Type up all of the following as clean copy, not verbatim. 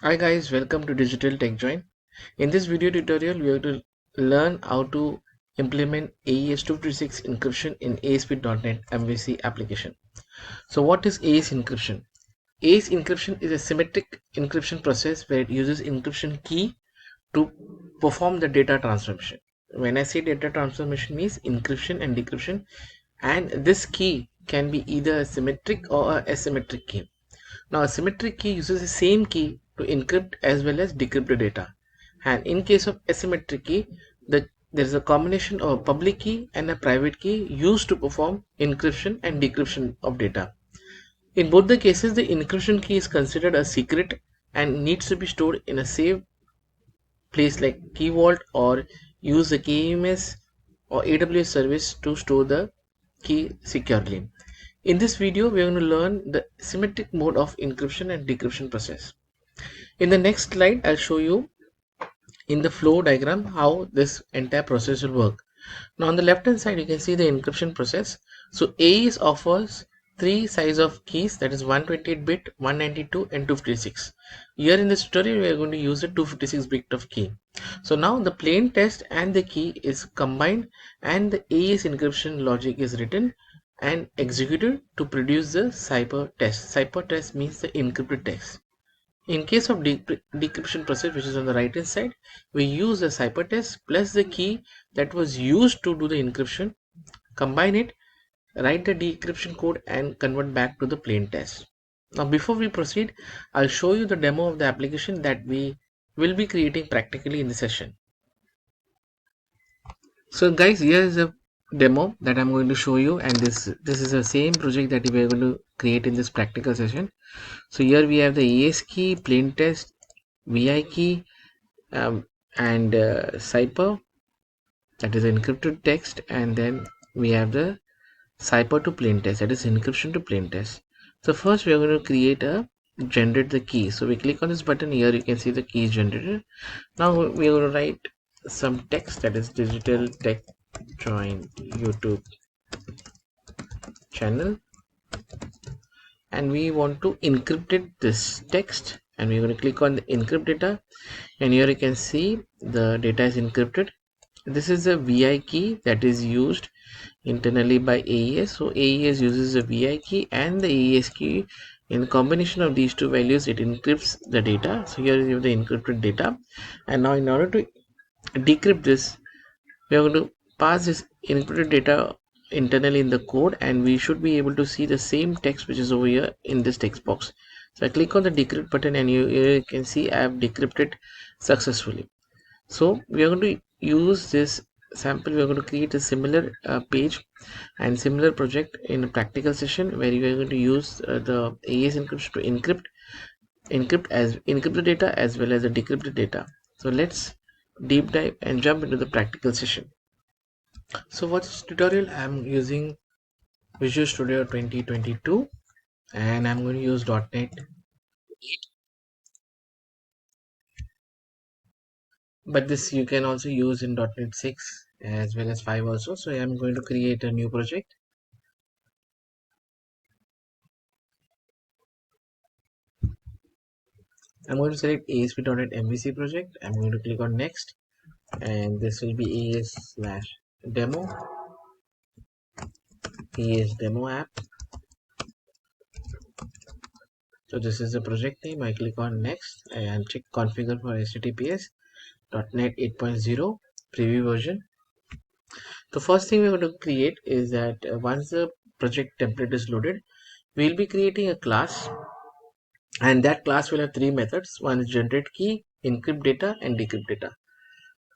Hi guys, welcome to Digital TechJoint. In this video tutorial, we are going to learn how to implement AES 256 encryption in ASP.NET MVC application. So what is AES encryption? AES encryption is a symmetric encryption process where it uses encryption key to perform the data transformation. When I say data transformation means encryption and decryption, and this key can be either a symmetric or a asymmetric key. Now, a symmetric key uses the same key to encrypt as well as decrypt the data. And in case of asymmetric key, there is a combination of a public key and a private key used to perform encryption and decryption of data. In both the cases, the encryption key is considered a secret and needs to be stored in a safe place like Key Vault, or use the KMS or AWS service to store the key securely. In this video, we are going to learn the symmetric mode of encryption and decryption process. In the next slide, I'll show you in the flow diagram how this entire process will work. Now on the left hand side, you can see the encryption process. So AES offers three size of keys, that is 128-bit, 192 and 256. Here in this tutorial, we are going to use the 256-bit of key. So now the plain text and the key is combined and the AES encryption logic is written and executed to produce the cipher test. Cipher test means the encrypted text. In case of decryption process, which is on the right hand side, we use the ciphertext plus the key that was used to do the encryption, combine it, write the decryption code and convert back to the plain text. Now before we proceed, I'll show you the demo of the application that we will be creating practically in the session. So guys, here is a demo that I'm going to show you, and this is the same project that we are going to create in this practical session. So here we have the ES key, plain text, VI key, and cipher, that is encrypted text, and then we have the cipher to plain text, that is encryption to plain text. So first we are going to create a generate the key. So we click on this button. Here you can see the key is generated. Now we are going to write some text, that is Digital TechJoint YouTube channel, and we want to encrypt this text, and we're going to click on the encrypt data, and here you can see the data is encrypted. This is a VI key that is used internally by AES. So AES uses a VI key and the AES key. In combination of these two values, it encrypts the data. So here you have the encrypted data, and now in order to decrypt this, we are going to pass this encrypted data internally in the code, and we should be able to see the same text which is over here in this text box. So I click on the decrypt button, and you can see I have decrypted successfully. So we are going to use this sample. We are going to create a similar page and similar project in a practical session where you are going to use the AES encryption to encrypt the data as well as the decrypted data. So let's deep dive and jump into the practical session. So for this tutorial, I'm using Visual Studio 2022, and I'm going to use .NET, but this you can also use in .NET 6 as well as 5 also. So I'm going to create a new project. I'm going to select ASP.NET MVC project. I'm going to click on next, and this will be AES/demo, AES demo app. So this is the project name. I click on next and check configure for HTTPS .NET 8.0 preview version. The first thing we're going to create is that once the project template is loaded, we'll be creating a class, and that class will have three methods. One is generate key, encrypt data, and decrypt data.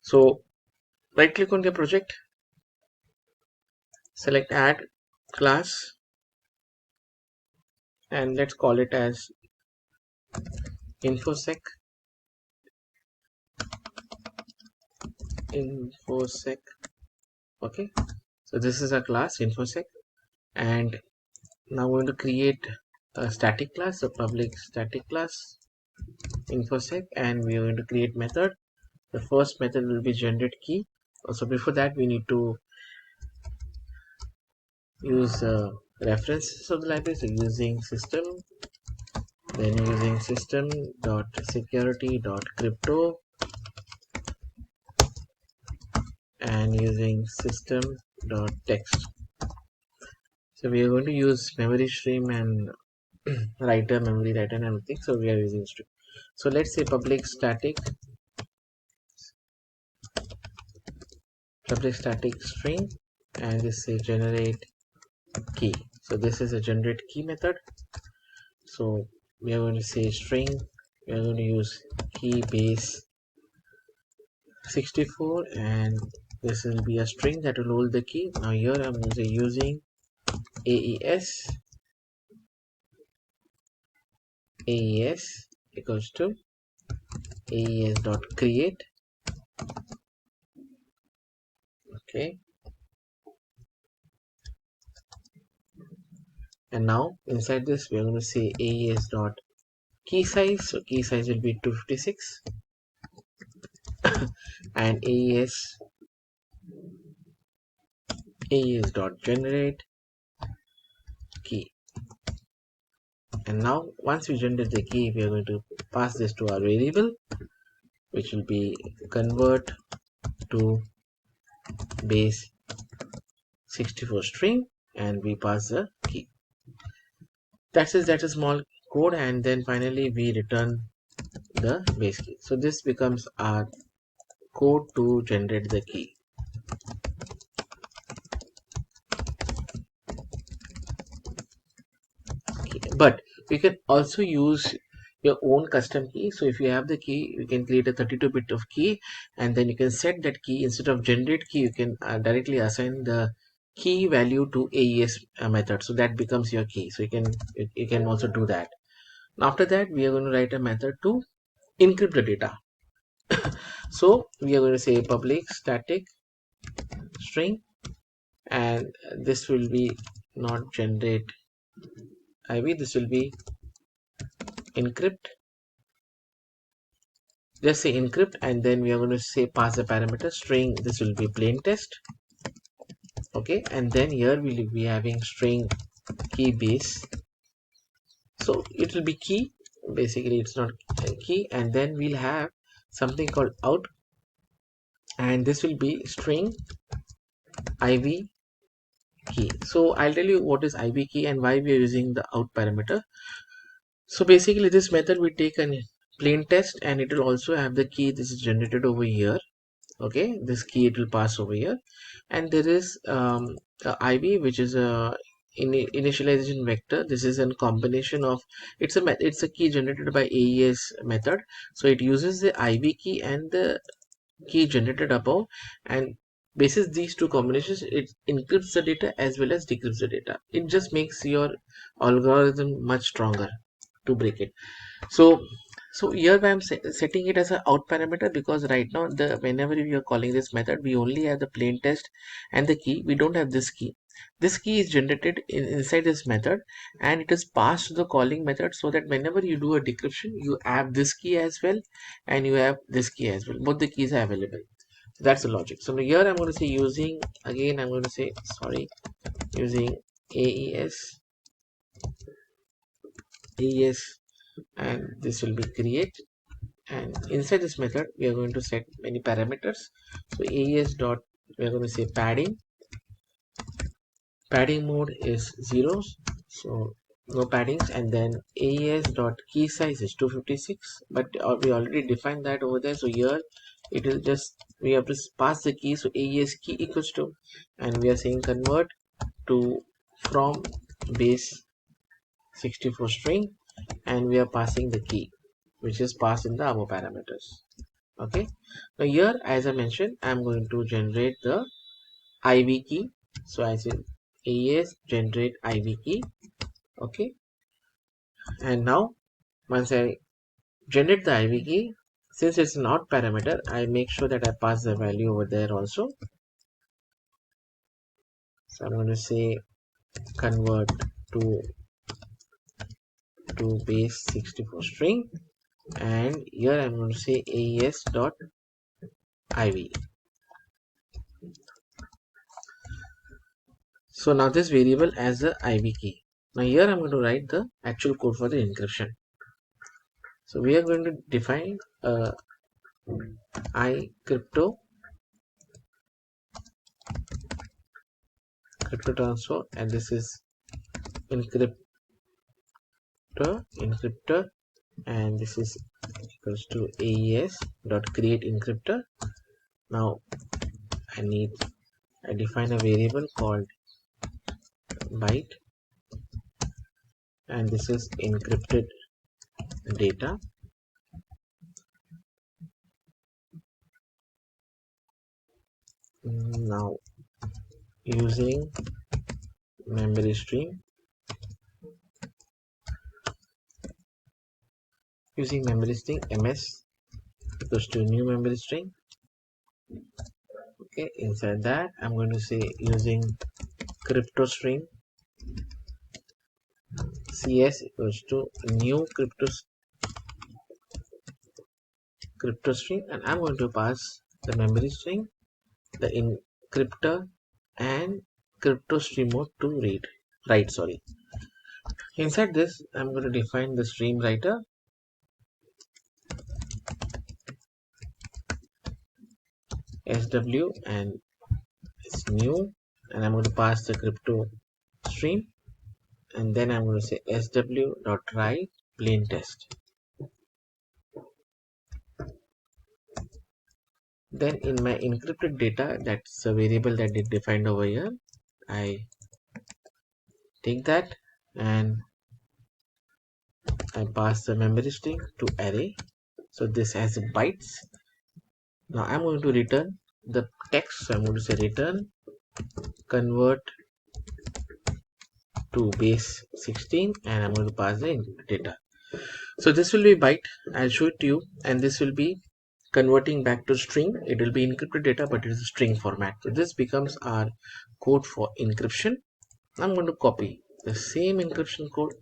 So right click on the project, select add class, and let's call it as infosec Okay, so this is a class infosec, and now we're going to create a static class, a public static class infosec, and we are going to create method. The first method will be generate key. Also before that, we need to use references of the library. So using system then using system.security.crypto and using system.text. So we are going to use memory stream and writer, memory writer and everything. So we are using string. So let's say public static string, and this say generate key. So this is a generate key method. So we are going to say string, we are going to use key base 64, and this will be a string that will hold the key. Now here I'm going to say using AES equals to AES dot create. Okay, and now inside this we are going to say AES dot key size. So key size will be 256 and AES dot generate key. And now once we generate the key, we are going to pass this to our variable, which will be convert to base 64 string, and we pass the key. That's a small code, and then finally we return the base key. So this becomes our code to generate the key. But we can also use your own custom key. So if you have the key, you can create a 32-bit of key, and then you can set that key. Instead of generate key, you can directly assign the key value to AES method, so that becomes your key. So you can also do that. After that, we are going to write a method to encrypt the data. So we are going to say public static string, and this will be not generate IV, this will be encrypt. Just say encrypt, and then we are going to say pass the parameter string. This will be plain text. Okay, and then here we will be having string key base. So it will be key. Basically, it's not a key, and then we'll have something called out, and this will be string IV key. So I'll tell you what is IV key and why we are using the out parameter. So basically, this method will take a plain text, and it will also have the key. This is generated over here. Okay, this key it will pass over here, and there is a IV, which is a initialization vector. This is a combination of, it's a key generated by AES method. So it uses the IV key and the key generated above, and basis these two combinations, it encrypts the data as well as decrypts the data. It just makes your algorithm much stronger to break it. So here I'm setting it as an out parameter, because right now whenever we are calling this method, we only have the plain text and the key. We don't have this key. This key is generated inside this method, and it is passed to the calling method, so that whenever you do a decryption, you have this key as well and you have this key as well. Both the keys are available. So that's the logic. So here I'm going to say using, again I'm going to say sorry, using AES, and this will be create, and inside this method we are going to set many parameters. So AES dot, we are going to say padding mode is 0, so no paddings, and then AES dot key size is 256, but we already defined that over there. So here it will just, we have to pass the key. So AES key equals to, and we are saying convert to from base 64 string, and we are passing the key, which is passed in the above parameters. Okay, now here as I mentioned, I'm going to generate the IV key. So I say AES generate IV key. Okay, and now once I generate the IV key, since it's an out parameter, I make sure that I pass the value over there also. So I'm going to say convert to base 64 string, and here I'm going to say AES dot IV. So now this variable as the IV key. Now here I'm going to write the actual code for the encryption. So we are going to define crypto transfer, and this is encryptor, and this is equals to AES dot create encryptor. Now I define a variable called byte, and this is encrypted data. Now using memory string ms equals to new memory string. Okay, inside that I'm going to say using crypto string cs equals to new crypto string, and I'm going to pass the memory string, the encryptor, and crypto stream mode to write. Sorry. Inside this, I'm going to define the stream writer, sw, and it's new, and I'm going to pass the crypto stream, and then I'm going to say sw dot write plain text. Then in my encrypted data, that's a variable that is defined over here, I take that and I pass the memory string to array. So this has bytes. Now I'm going to return the text. So I'm going to say return convert to base 16, and I'm going to pass the data. So this will be byte. I'll show it to you, and this will be converting back to string. It will be encrypted data, but it is a string format. So this becomes our code for encryption. I'm going to copy the same encryption code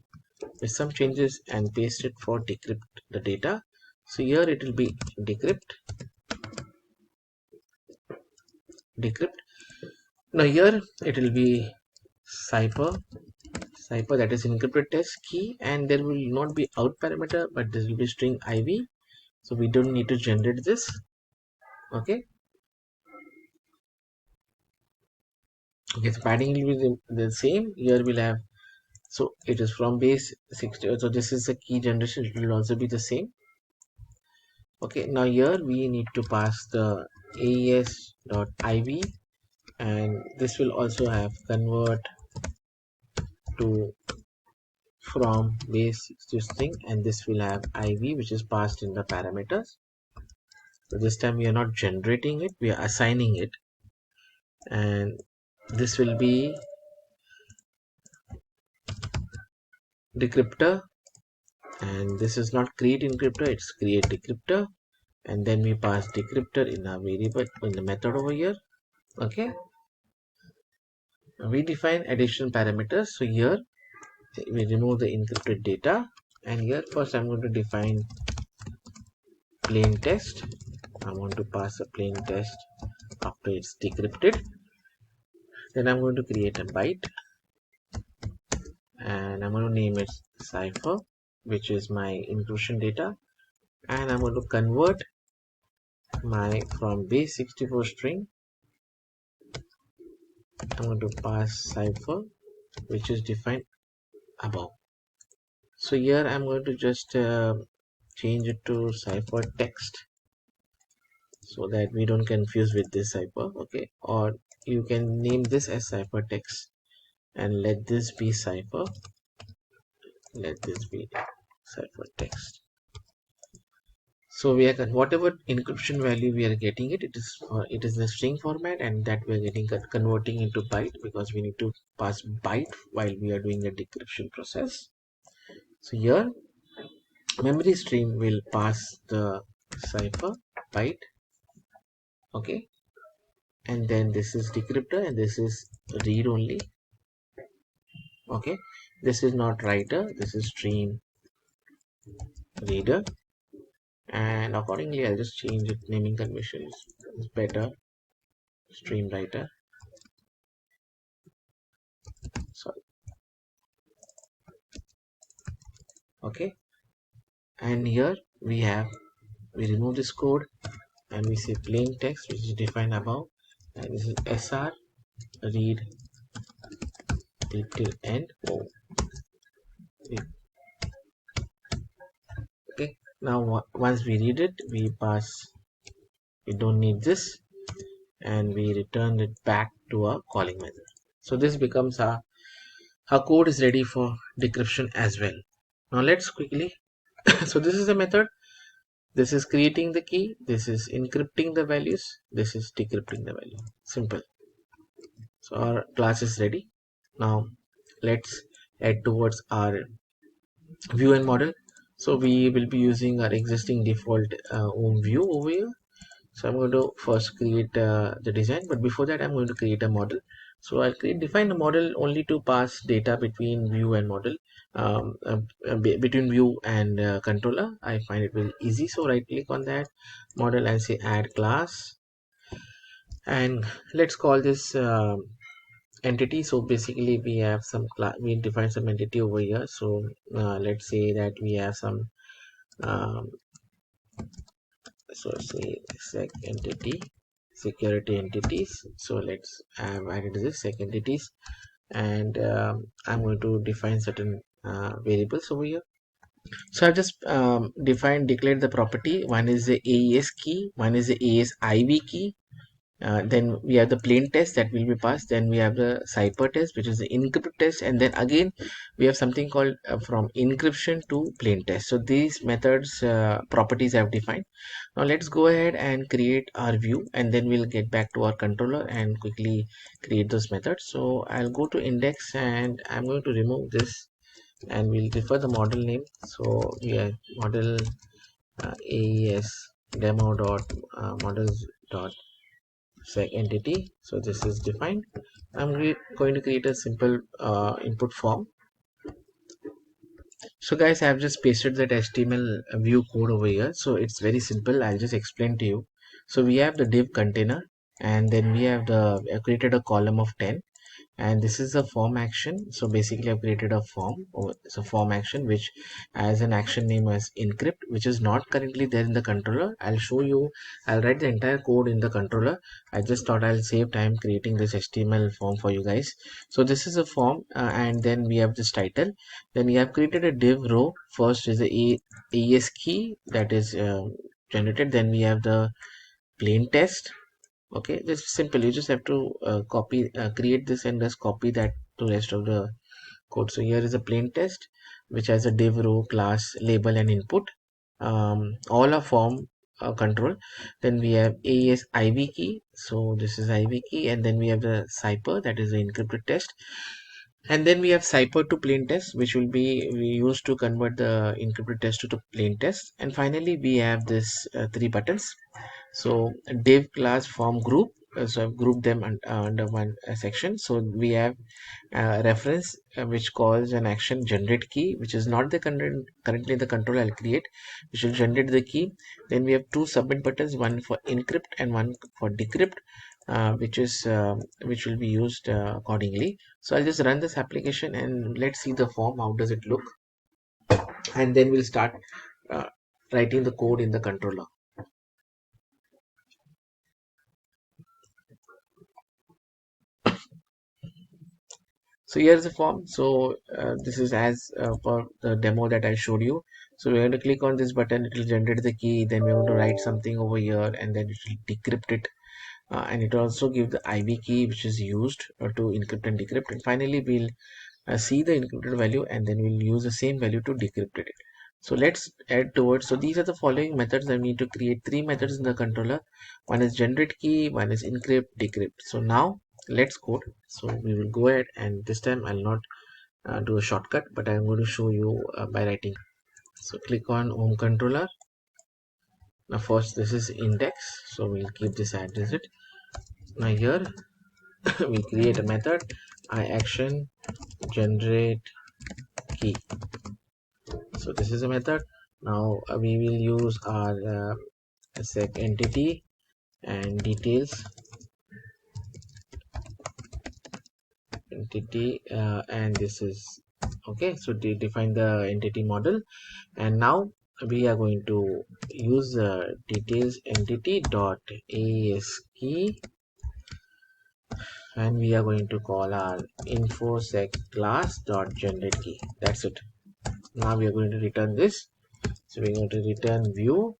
with some changes and paste it for decrypt the data. So here it will be decrypt. Now here it will be cipher, that is encrypted text key, and there will not be out parameter, but this will be string iv. So we don't need to generate this. Okay, so padding will be the same. Here we'll have, so it is from base 60. So this is the key generation. It will also be the same. Okay, now here we need to pass the AES.iv, and this will also have convert to from base 60 string, and this will have iv, which is passed in the parameters. So this time we are not generating it, we are assigning it, and this will be decryptor, and this is not create encryptor, it's create decryptor, and then we pass decryptor in a variable in the method over here. Okay, we define additional parameters. So here we remove the encrypted data, and here first I'm going to define plain text. I want to pass a plain text after it's decrypted. Then I'm going to create a byte, and I'm going to name it cipher, which is my encryption data, and I'm going to convert my from base 64 string. I'm going to pass cipher, which is defined above. So here I'm going to just change it to cipher text, so that we don't confuse with this cipher. Okay, or you can name this as cipher text, and let this be cipher, let this be cipher text. So we are whatever encryption value we are getting it is the string format, and that we are getting converting into byte, because we need to pass byte while we are doing the decryption process. So here memory stream will pass the cipher byte. Okay, and then this is decryptor, and this is read only. Okay, this is not writer, this is stream reader, and accordingly I'll just change it, naming convention is better, stream writer. Sorry. Okay, and here we remove this code and we say plain text, which is defined above, and this is sr read till end. Okay, now once we read it, we pass, we don't need this, and we return it back to our calling method. So this becomes our code is ready for decryption as well. Now let's quickly so this is the method, this is creating the key, this is encrypting the values, this is decrypting the value. Simple. So our class is ready. Now let's head towards our view and model. So we will be using our existing default home view over here. So I'm going to first create the design, but before that I'm going to create a model. So I'll define a model only to pass data between view and model, between view and controller. I find it very easy. So right click on that model and say add class, and let's call this entity. So basically we have some class, we define some entity over here. So let's say that we have some um, so say sec entity security entities. So let's have added this sec entities, and I'm going to define certain variables over here. So I've just declared the property. One is the AES key, one is the AES IV key. Then we have the plain test that will be passed. Then we have the cipher test, which is the encrypt test, and then again we have something called from encryption to plain test. So these methods properties I have defined. Now let's go ahead and create our view, and then we'll get back to our controller and quickly create those methods. So I'll go to index and I'm going to remove this, and we'll refer the model name. So we have model AES demo dot models dot sec entity. So this is defined. I'm going to create a simple input form. So guys, I have just pasted that HTML view code over here. So it's very simple. I'll just explain to you. So we have the div container, and then we have created a column of 10, and this is a form action. So basically I've created a form, or it's a form action which has an action name as encrypt, which is not currently there in the controller. I'll show you, I'll write the entire code in the controller. I just thought I'll save time creating this HTML form for you guys. So this is a form, and then we have this title. Then we have created a div row. First is the AES key that is generated. Then we have the plain text. Okay, this is simple. You just have to create this and just copy that to rest of the code. So here is a plain test which has a div row, class, label, and input. All are form control. Then we have AES IV key. So this is IV key, and then we have the cipher, that is the encrypted test. And then we have cipher to plain test, which will be we used to convert the encrypted test to the plain test. And finally we have this three buttons. So div class form group, so I've grouped them under one section. So we have reference which calls an action generate key, which is not the currently the control I'll create, which will generate the key. Then we have two submit buttons, one for encrypt and one for decrypt, which will be used accordingly. So I'll just run this application and let's see the form, how does it look, and then we'll start uh, writing the code in the controller. So here's the form. So this is as for the demo that I showed you. So we're going to click on this button, it will generate the key, then we're going to write something over here, and then it will decrypt it, and it will also give the IV key which is used to encrypt and decrypt, and finally we'll see the encrypted value, and then we'll use the same value to decrypt it. So let's add towards. So these are the following methods. I need to create three methods in the controller. One is generate key, one is encrypt, decrypt. So now let's code. So we will go ahead, and this time I'll not do a shortcut, but I'm going to show you by writing. So click on home controller. Now first this is index, so we'll keep this as it. Now here we create a method I action generate key. So this is a method. Now we will use our sec entity and details entity, and this is okay. So define the entity model, and now we are going to use the details entity dot AES key, and we are going to call our infosec class dot generate key. That's it. Now we are going to return this. So we're going to return view,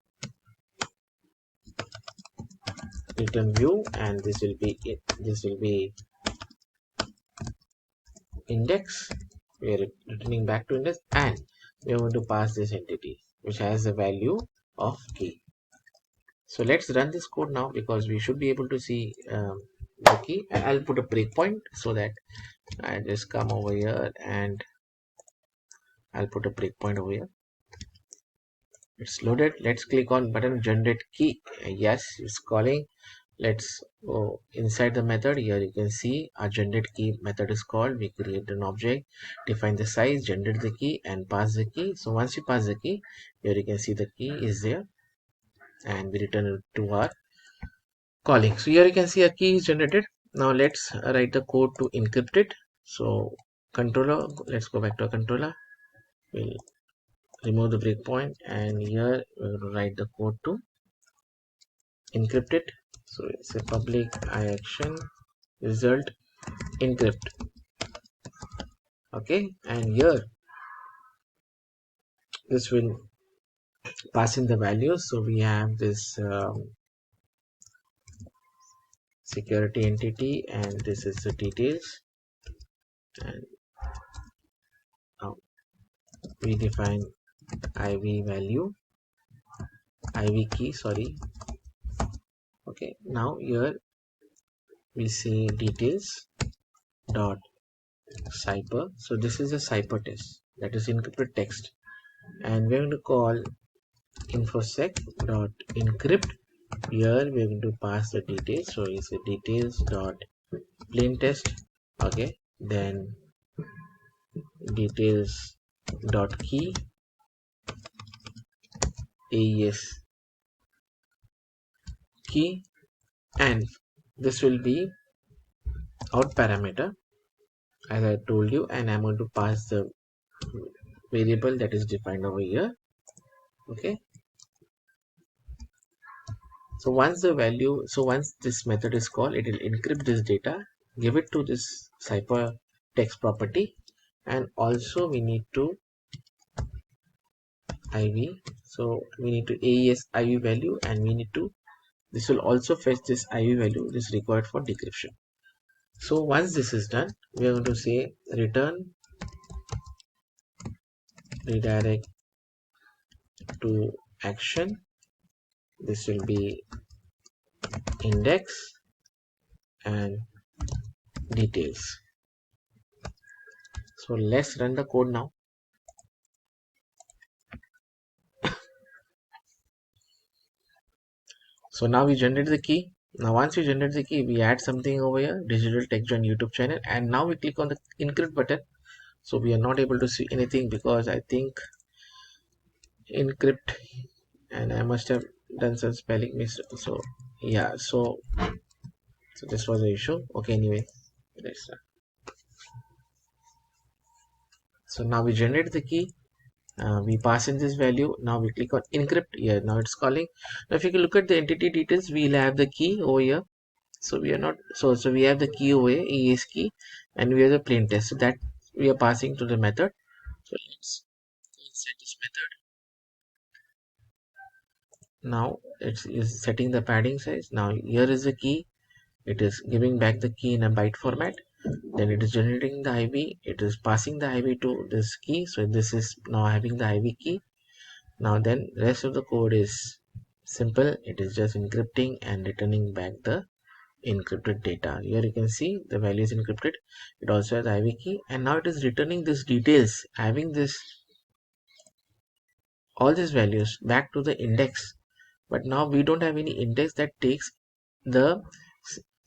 and this will be it. This will be index. We are returning back to index, and we are going to pass this entity which has the value of key. So let's run this code now, because we should be able to see the key. I'll put a breakpoint so that I just come over here and I'll put a breakpoint over here. It's loaded. Let's click on button generate key. Yes, it's calling. Let's go inside the method. Here you can see our generate key method is called. We create an object, define the size, generate the key, and pass the key. So once you pass the key, here you can see the key is there, and we return it to our calling. So here you can see a key is generated. Now let's write the code to encrypt it. So controller, let's go back to a controller. We'll remove the breakpoint, and here we're going to write the code to encrypt it. So it's a public action result encrypt. Okay, and here this will pass in the values. So we have this security entity, and this is the details, and now we define IV value, IV key, sorry. Okay, now here we say details dot cipher. So this is a cipher test, that is encrypted text, and we're going to call infosec dot encrypt. Here we're going to pass the details. So it's a details dot plain test. Okay, then details dot key AES key, and this will be out parameter as I told you, and I'm going to pass the variable that is defined over here. Okay, so once this method is called, it will encrypt this data, give it to this cipher text property, and also we need to IV. So we need to AES IV value, and we need to, this will also fetch this IV value, this is required for decryption. So once this is done, we are going to say return redirect to action. This will be index and details. So let's run the code now. So now we generate the key. Now once we generate the key, we add something over here, Digital TechJoint YouTube channel, and now we click on the encrypt button. So we are not able to see anything because I think encrypt, and I must have done some spelling mistake. So yeah, so this was the issue. Okay, anyway, let's start. So now we generate the key. We pass in this value. Now we click on encrypt here. Now it's calling. Now if you can look at the entity details, we'll have the key over here. So we are not, so we have the key over here, AES key, and we have the plain test. So that we are passing to the method. So let's set this method. Now it's setting the padding size. Now here is the key. It is giving back the key in a byte format. Then it is generating the IV. It is passing the IV to this key. So this is now having the IV key. Now then rest of the code is simple. It is just encrypting and returning back the encrypted data. Here you can see the value is encrypted. It also has IV key, and now it is returning this details, having this all these values back to the index. But now we don't have any index that takes the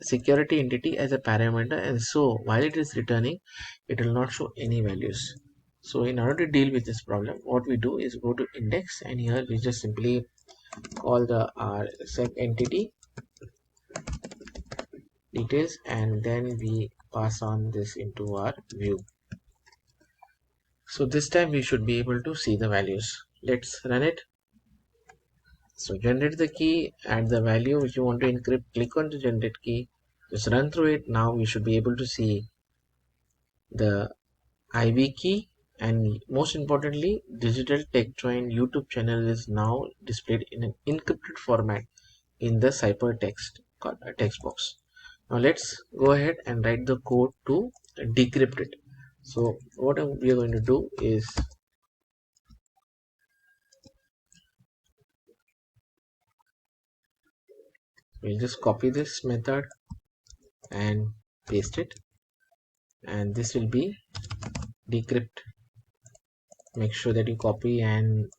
security entity as a parameter, and so while it is returning, it will not show any values. So in order to deal with this problem, what we do is go to index, and here we just simply call the sec entity details, and then we pass on this into our view. So this time we should be able to see the values. let's run it. So generate the key, add the value which you want to encrypt, click on the generate key, just run through it. Now we should be able to see the IV key, and most importantly, Digital TechJoint YouTube channel is now displayed in an encrypted format in the ciphertext text box. Now let's go ahead and write the code to decrypt it. So what we are going to do is we'll just copy this method and paste it, and this will be decrypt. Make sure that you copy, and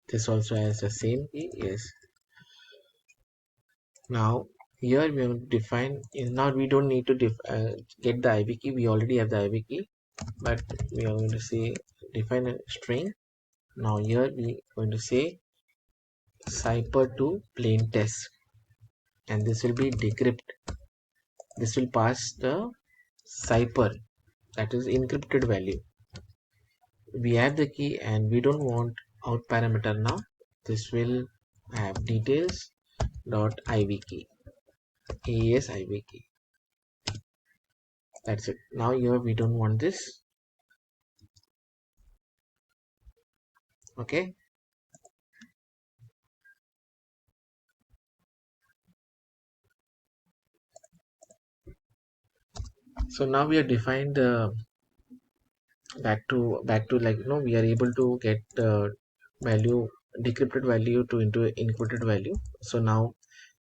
this also has the same key. Yes. Now here we will define. Now we don't need to get the IV key. We already have the IV key, but we are going to say define a string. Now here we are going to say cipher to plain text, and this will be decrypt. This will pass the cipher, that is encrypted value. We have the key and we don't want out parameter now. This will have details dot iv key, AES iv key. That's it. Now here we don't want this. Okay. So now we are defined back to like we are able to get the value, decrypted value to into encrypted value. So now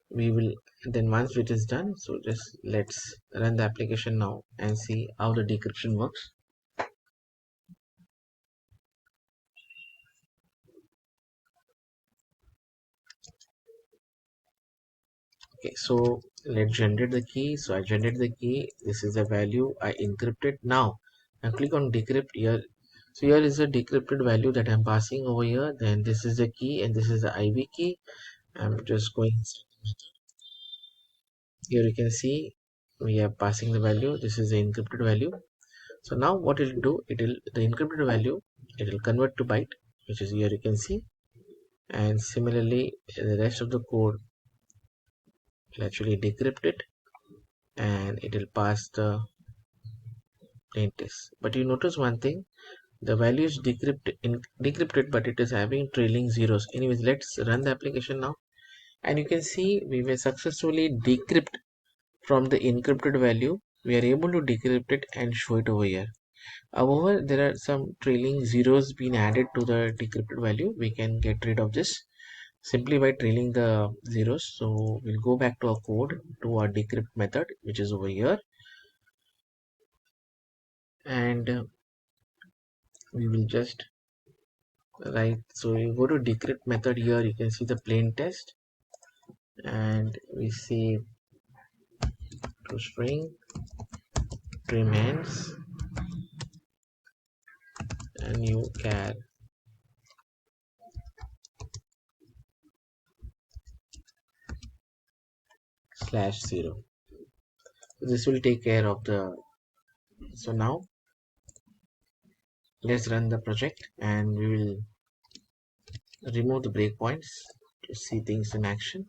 we will, then once it is done, so just let's run the application now and see how the decryption works. Okay, so let's generate the key. So I generate the key, this is the value, I encrypt it. Now I click on decrypt here. So here is a decrypted value that I'm passing over here. Then this is the key and this is the IV key. I'm just going here, you can see we are passing the value. This is the encrypted value. So now what it will do, it will, the encrypted value, it will convert to byte, which is here you can see. And similarly the rest of the code will actually decrypt it and it will pass the plain text. But you notice one thing, the value is decrypted, but it is having trailing zeros. Anyways, let's run the application now, and you can see we were successfully decrypt from the encrypted value. We are able to decrypt it and show it over here. However, there are some trailing zeros being added to the decrypted value. We can get rid of this simply by trailing the zeros. So we'll go back to our code, to our decrypt method, which is over here, and we will just write. So you go to decrypt method. Here you can see the plain text, and we say to string trim ends and new char /0. So this will take care of the. So now let's run the project and we will remove the breakpoints to see things in action.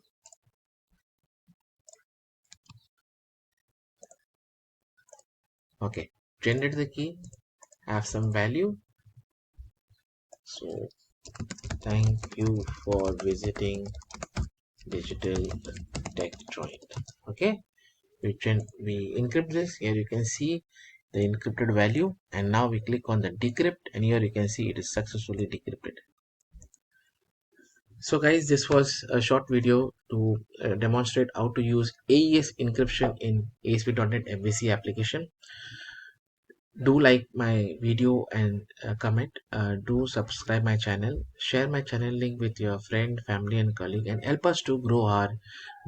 Okay, generate the key, have some value. So thank you for visiting Digital TechJoint. Okay, we encrypt this. Here you can see the encrypted value, and now we click on the decrypt, and here you can see it is successfully decrypted. So guys, this was a short video to demonstrate how to use AES encryption in ASP.NET MVC application. Do like my video and comment. Do subscribe my channel. Share my channel link with your friend, family and colleague, and help us to grow our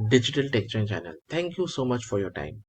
Digital TechJoint channel. Thank you so much for your time.